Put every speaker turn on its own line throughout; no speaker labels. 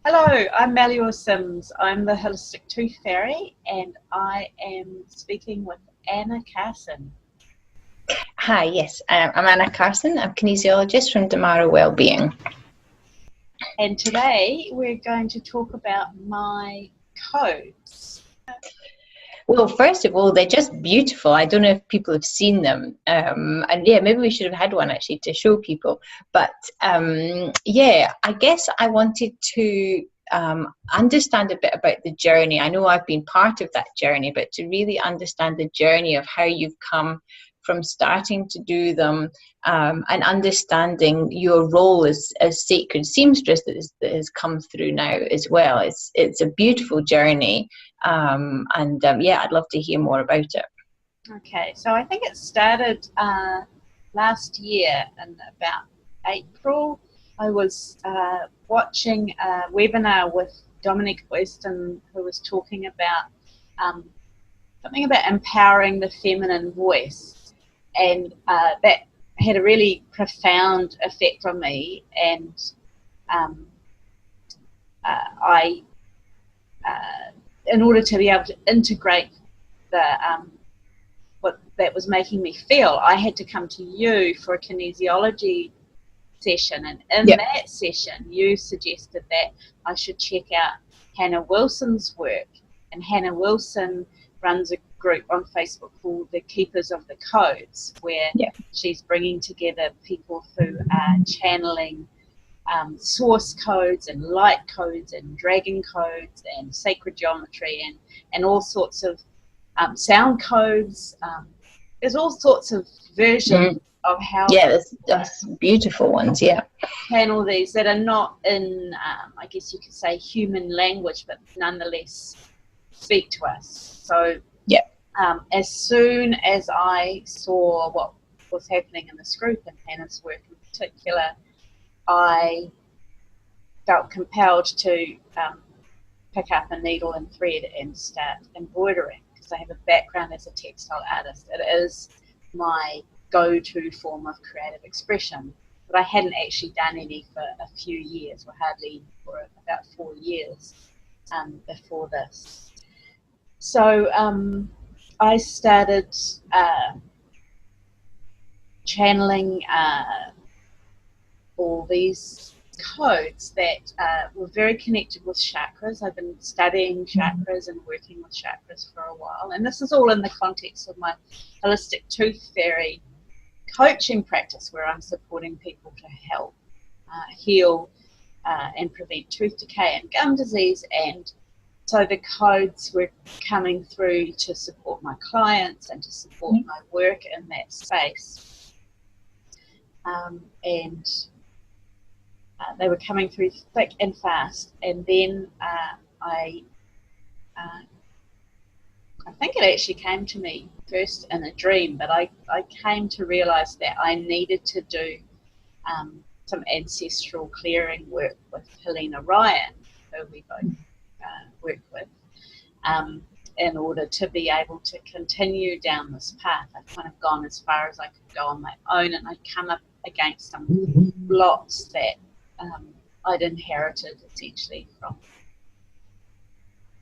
Hello, I'm Meliors Simms. I'm the Holistic Tooth Fairy, and I am speaking with Anna Carson.
Hi, yes, I'm Anna Carson. I'm kinesiologist from Damara Wellbeing.
And today we're going to talk about my codes.
Well, first of all, they're just beautiful. I don't know if people have seen them. And yeah, maybe we should have had one actually to show people. But yeah, I guess I wanted to understand a bit about the journey. I know I've been part of that journey, but to really understand the journey of how you've come from starting to do them and understanding your role as sacred seamstress that has come through now as well. It's a beautiful journey, and yeah, I'd love to hear more about it.
Okay, so I think it started last year in about April. I was watching a webinar with Dominic Weston, who was talking about something about empowering the feminine voice. And that had a really profound effect on me, and in order to be able to integrate the what that was making me feel, I had to come to you for a kinesiology session, and in that session you suggested that I should check out Hannah Wilson's work, and Hannah Wilson runs a group on Facebook called the Keepers of the Codes, where she's bringing together people who are channeling source codes and light codes and dragon codes and sacred geometry and all sorts of sound codes. There's all sorts of versions of how
that's beautiful ones,
channel these that are not in I guess you could say human language, but nonetheless speak to us. So as soon as I saw what was happening in this group and Hannah's work in particular, I felt compelled to pick up a needle and thread and start embroidering, because I have a background as a textile artist. It is my go-to form of creative expression, but I hadn't actually done any for a few years, or hardly for about 4 years before this. So I started channeling all these codes that were very connected with chakras. I've been studying chakras and working with chakras for a while, and this is all in the context of my Holistic Tooth Fairy coaching practice, where I'm supporting people to help heal and prevent tooth decay and gum disease. And so the codes were coming through to support my clients and to support my work in that space. And they were coming through thick and fast. And then I think it actually came to me first in a dream, but I came to realize that I needed to do some ancestral clearing work with Helena Ryan, who we both work with, in order to be able to continue down this path. I've kind of gone as far as I could go on my own, and I'd come up against some blocks that I'd inherited essentially from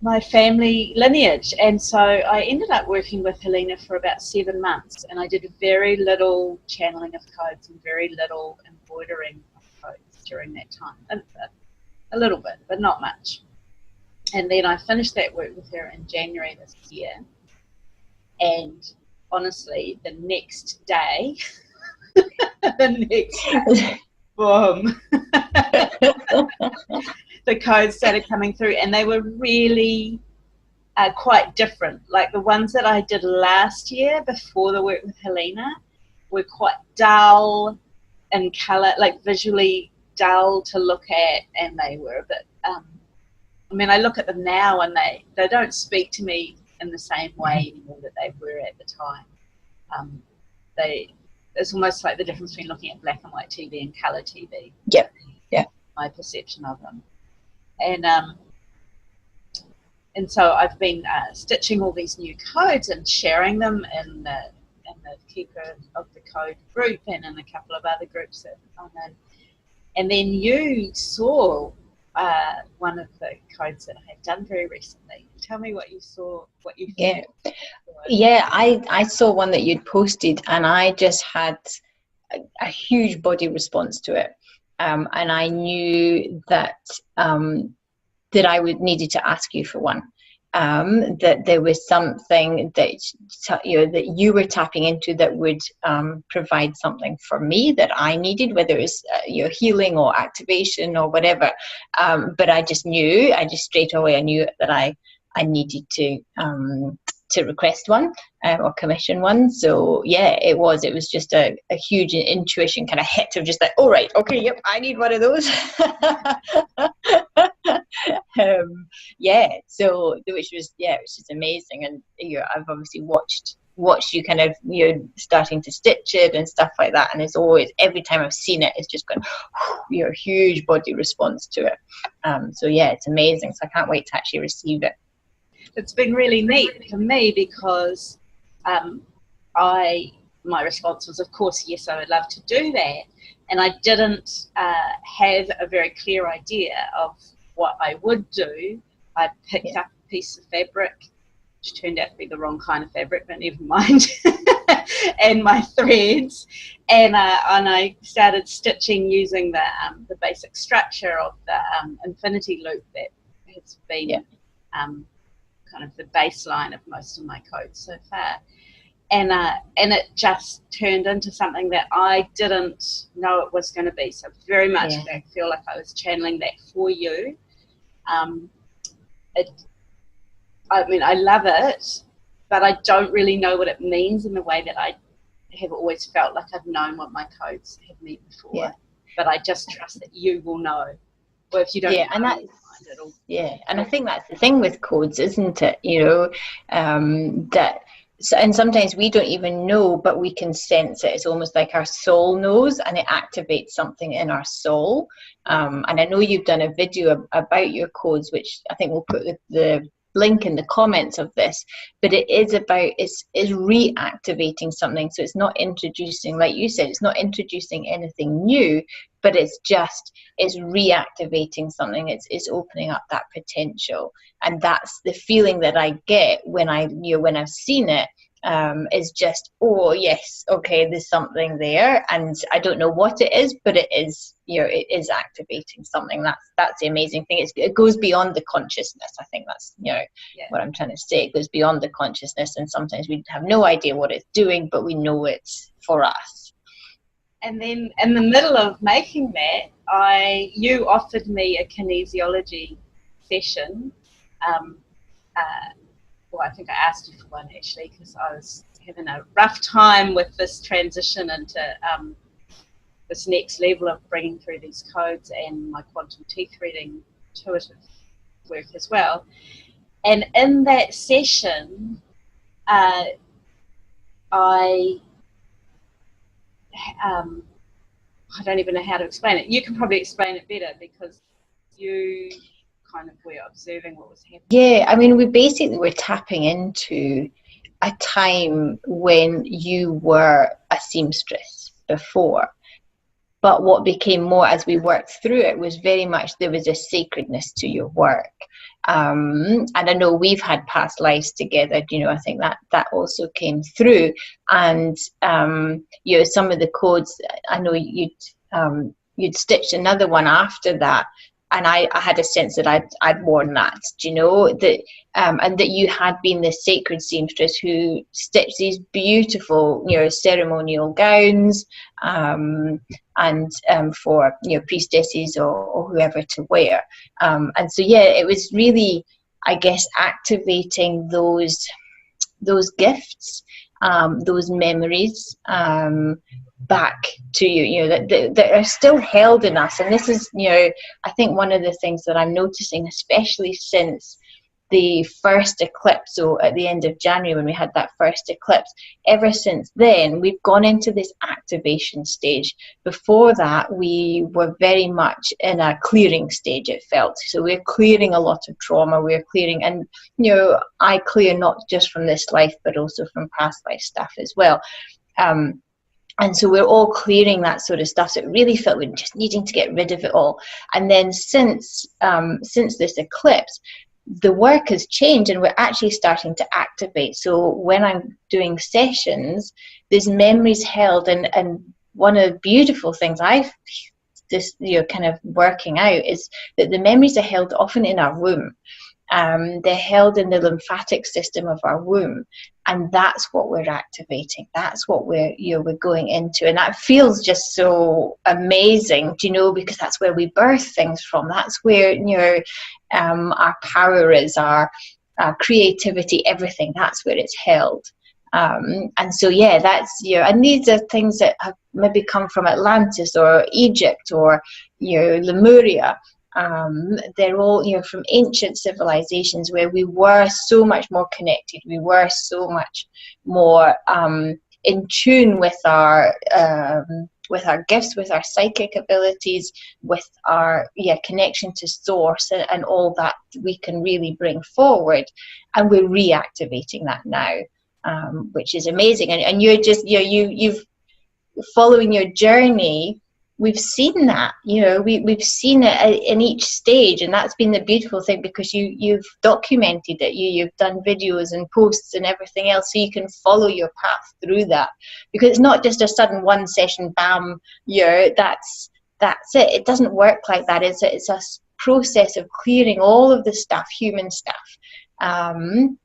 my family lineage. And so I ended up working with Helena for about 7 months, and I did very little channeling of codes and very little embroidering of codes during that time. A little bit, but not much. And then I finished that work with her in January this year, and honestly, the next day, boom, the codes started coming through, and they were really quite different. Like the ones that I did last year before the work with Helena were quite dull in colour, like visually dull to look at, and they were a bit I mean, I look at them now and they don't speak to me in the same way anymore that they were at the time. It's almost like the difference between looking at black and white TV and colour TV. My perception of them. And so I've been stitching all these new codes and sharing them in the Keeper of the Code group and in a couple of other groups that I'm in. And then you saw one of the codes that I had done very recently. Tell me what you saw, what you
yeah. Yeah, I saw one that you'd posted, and I just had a huge body response to it, and I knew that that I would needed to ask you for one. That there was something that that you were tapping into that would provide something for me that I needed, whether it's healing or activation or whatever. But I just straight away I knew that I needed to request one or commission one. So yeah, it was just a huge intuition kind of hit of just like, all right, okay, yep, I need one of those. Yeah, so which was just amazing. And I've obviously watched you kind of starting to stitch it and stuff like that, and it's always, every time I've seen it, it's just got huge body response to it. So yeah, it's amazing. So I can't wait to actually receive it.
It's been really neat for me because my response was, of course, yes, I would love to do that. And I didn't have a very clear idea of what I would do. I picked up a piece of fabric, which turned out to be the wrong kind of fabric, but never mind, and my threads, and I started stitching using the basic structure of the infinity loop that has been kind of the baseline of most of my codes so far, and it just turned into something that I didn't know it was going to be. So very much I feel like I was channeling that for you. I mean, I love it, but I don't really know what it means in the way that I have always felt like I've known what my codes have meant before. Yeah. But I just trust that you will know. Or if you don't know,
and that's, and I think that's the thing with codes, isn't it? And sometimes we don't even know, but we can sense it. It's almost like our soul knows, and it activates something in our soul. And I know you've done a video about your codes, which I think we'll put the link in the comments of this, but it is about is reactivating something. So it's not introducing, like you said, it's not introducing anything new, but it's reactivating something. It's opening up that potential, and that's the feeling that I get when I've seen it. Is just, oh yes, okay, there's something there, and I don't know what it is, but it is, it is activating something. That's the amazing thing. It goes beyond the consciousness. I think that's what I'm trying to say. It goes beyond the consciousness, and sometimes we have no idea what it's doing, but we know it's for us.
And then in the middle of making that, you offered me a kinesiology session. Well, I think I asked you for one actually, because I was having a rough time with this transition into this next level of bringing through these codes and my quantum teeth reading intuitive work as well. And in that session, I don't even know how to explain it. You can probably explain it better because you kind of were observing what was happening.
Yeah, I mean, we basically were tapping into a time when you were a seamstress before. But what became more as we worked through it was very much there was a sacredness to your work. And I know we've had past lives together, I think that also came through. And, some of the codes, I know you'd stitched another one after that. And I had a sense that I'd worn that, that and that you had been this sacred seamstress who stitched these beautiful, ceremonial gowns, and for priestesses or whoever to wear, and so it was really, I guess, activating those gifts, those memories, back to you, that are still held in us. And this is, I think one of the things that I'm noticing, especially since the first eclipse, so at the end of January when we had that first eclipse, ever since then we've gone into this activation stage. Before that we were very much in a clearing stage, it felt. So we're clearing a lot of trauma, we're clearing, and I clear not just from this life but also from past life stuff as well. And so we're all clearing that sort of stuff. So it really felt we're just needing to get rid of it all. And then since this eclipse, the work has changed and we're actually starting to activate. So when I'm doing sessions, there's memories held. And one of the beautiful things I've just, kind of working out is that the memories are held often in our womb. They're held in the lymphatic system of our womb, and that's what we're activating. That's what we're going into, and that feels just so amazing, because that's where we birth things from. That's where our power is, our creativity, everything. That's where it's held. And so that's and these are things that have maybe come from Atlantis or Egypt or Lemuria. They're all from ancient civilizations where we were so much more connected. We were so much more in tune with our gifts, with our psychic abilities, with our connection to source, and all that we can really bring forward. And we're reactivating that now, which is amazing. And you're just you've following your journey. We've seen that, we've seen it in each stage, and that's been the beautiful thing, because you've documented it, you've done videos and posts and everything else, so you can follow your path through that, because it's not just a sudden one session, bam, that's it. It doesn't work like that. It's a process of clearing all of the stuff, human stuff, and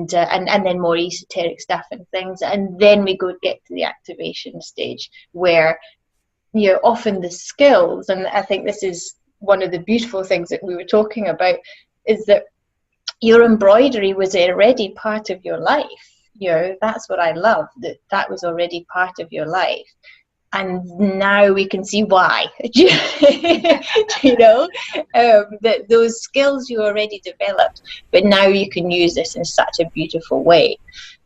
then more esoteric stuff and things, and then we get to the activation stage where often the skills, and I think this is one of the beautiful things that we were talking about, is that your embroidery was already part of your life. That's what I love, that was already part of your life, and now we can see why. That those skills you already developed, but now you can use this in such a beautiful way.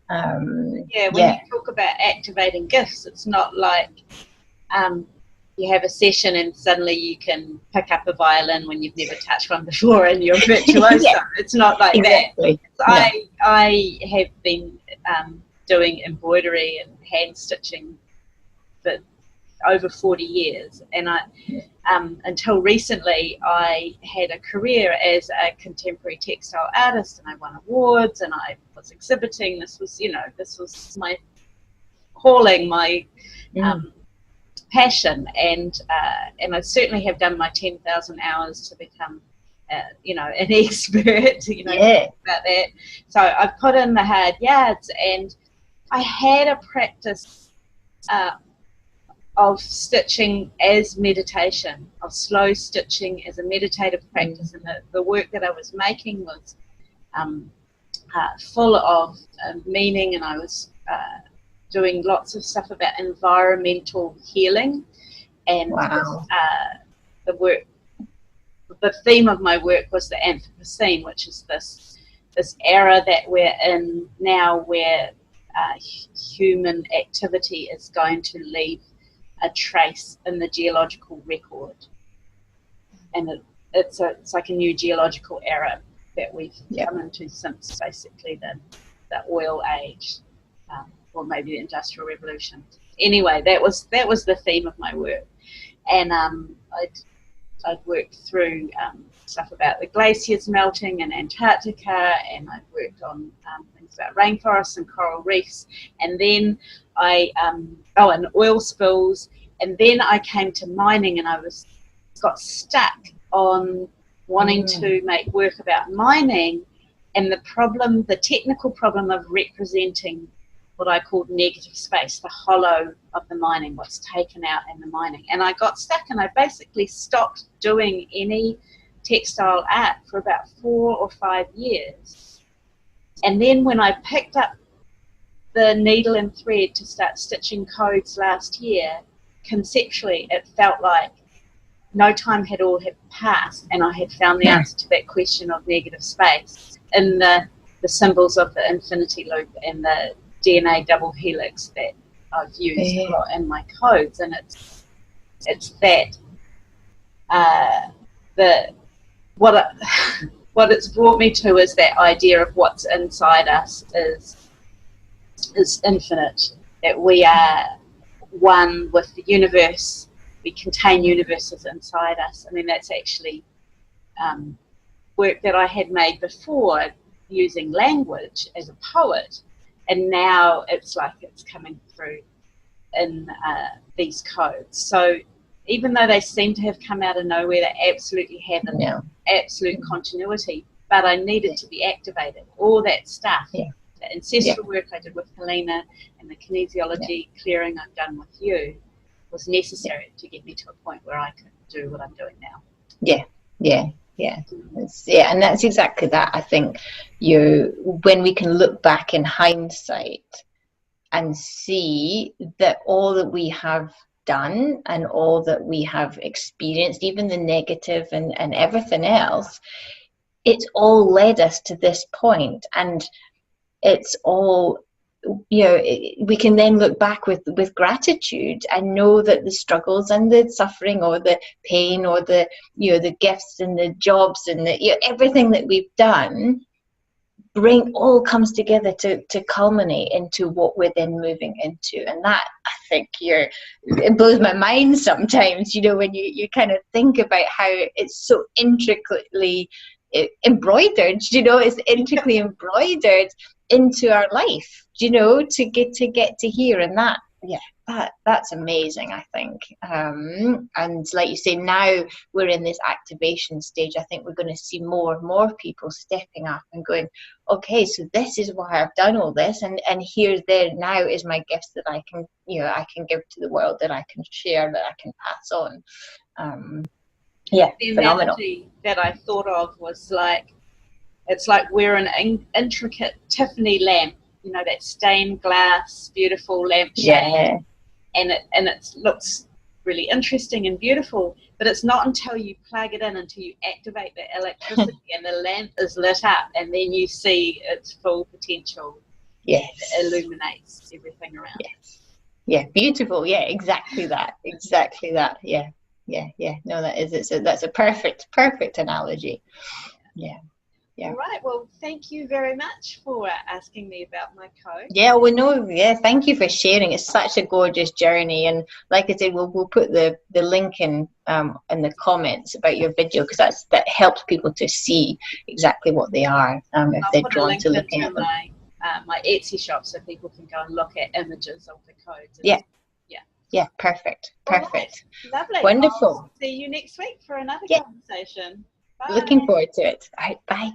When you talk about activating gifts, it's not like you have a session and suddenly you can pick up a violin when you've never touched one before and you're virtuoso. It's not like
exactly.
that. So no. I have been doing embroidery and hand stitching for over 40 years, and until recently I had a career as a contemporary textile artist, and I won awards and I was exhibiting. This was my calling, my passion, and I certainly have done my 10,000 hours to become an expert about that. So I've put in the hard yards, and I had a practice of stitching as meditation, of slow stitching as a meditative practice, and the work that I was making was full of meaning, and I was doing lots of stuff about environmental healing, and the theme of my work was the Anthropocene, which is this era that we're in now, where human activity is going to leave a trace in the geological record, and it's like a new geological era that we've come into since basically the oil age. Or maybe the Industrial Revolution. Anyway, that was the theme of my work, and I'd worked through stuff about the glaciers melting in Antarctica, and I'd worked on things about rainforests and coral reefs, and then and oil spills, and then I came to mining, and I got stuck on wanting to make work about mining, and the technical problem of representing what I called negative space, the hollow of the mining, what's taken out in the mining. And I got stuck, and I basically stopped doing any textile art for about 4 or 5 years. And then when I picked up the needle and thread to start stitching codes last year, conceptually it felt like no time had passed, and I had found the answer to that question of negative space in the symbols of the infinity loop and the DNA double helix that I've used a lot in my codes, and it's that what it's brought me to is that idea of what's inside us is infinite, that we are one with the universe. We contain universes inside us. I mean, that's actually work that I had made before using language as a poet, and now it's like it's coming through in these codes. So even though they seem to have come out of nowhere, they absolutely have an absolute continuity, but I needed to be activated. All that stuff, the ancestral work I did with Helena and the kinesiology clearing I've done with you was necessary to get me to a point where I could do what I'm doing now.
And that's exactly that. I think when we can look back in hindsight and see that all that we have done and all that we have experienced, even the negative and everything else, it's all led us to this point, and it's all, we can then look back with gratitude and know that the struggles and the suffering or the pain or the the gifts and the jobs and the everything that we've done all comes together to culminate into what we're then moving into. And that, I think, it blows my mind sometimes, when you kind of think about how it's so intricately embroidered, it's intricately embroidered into our life, to get to here. And that, that's amazing, I think. And like you say, now we're in this activation stage. I think we're going to see more and more people stepping up and going, okay, so this is why I've done all this, and now is my gifts that I can I can give to the world, that I can share, that I can pass on.
The
phenomenal.
analogy that I thought of was like, it's like we're an intricate Tiffany lamp, that stained glass, beautiful lampshade, and it looks really interesting and beautiful, but it's not until you plug it in, until you activate the electricity and the lamp is lit up, and then you see its full potential. It illuminates everything around.
Beautiful. Exactly that. No, that's a perfect analogy.
All right. Well, thank you very much for asking me about my code.
Thank you for sharing. It's such a gorgeous journey, and like I said, we'll put the link in the comments about your video, because that helps people to see exactly what they are, if they're drawn to looking at them.
My Etsy shop, so people can go and look at images of the codes.
Perfect.
Right. Lovely.
Wonderful.
I'll see you next week for another conversation. Bye.
Looking forward to it. All right, bye.